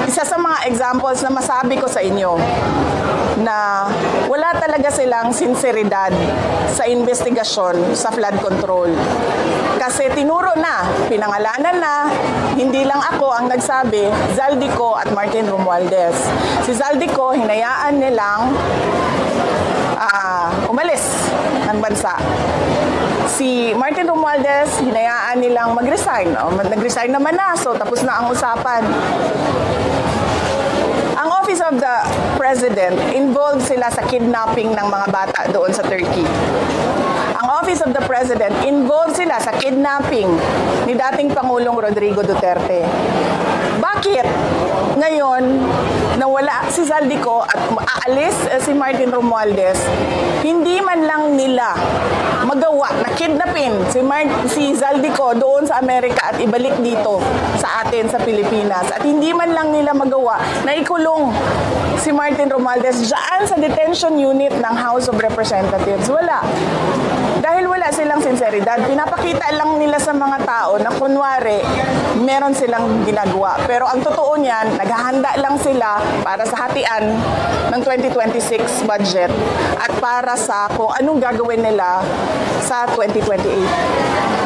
Isa sa mga examples na masabi ko sa inyo na wala talaga silang sinseridad sa investigasyon sa flood control. Kasi tinuro na, pinangalanan na, hindi lang ako ang nagsabi, Zaldico at Martin Romualdez. Si Zaldico, hinayaan nilang umalis ng bansa. Si Martin Romualdez, hinayaan nilang mag-resign. Nag-resign naman na, so tapos na ang usapan. Ang Office of the President, involved sila sa kidnapping ng mga bata doon sa Turkey. Ang Office of the President, involved sila sa kidnapping ni dating Pangulong Rodrigo Duterte. Bakit ngayon nawala si Zaldico at aalis si Martin Romualdez, hindi man lang nila magawa na kidnapin si Zaldico doon sa Amerika at ibalik dito sa atin sa Pilipinas, at hindi man lang nila magawa na ikulong si Martin Romualdez dyan sa detention unit ng House of Representatives? Wala. Dahil wala silang sinseridad, pinapakita lang nila sa mga tao na kunwari meron silang ginagawa. Pero ang totoo niyan, naghahanda lang sila para sa hatian ng 2026 budget at para sa kung anong gagawin nila sa 2028.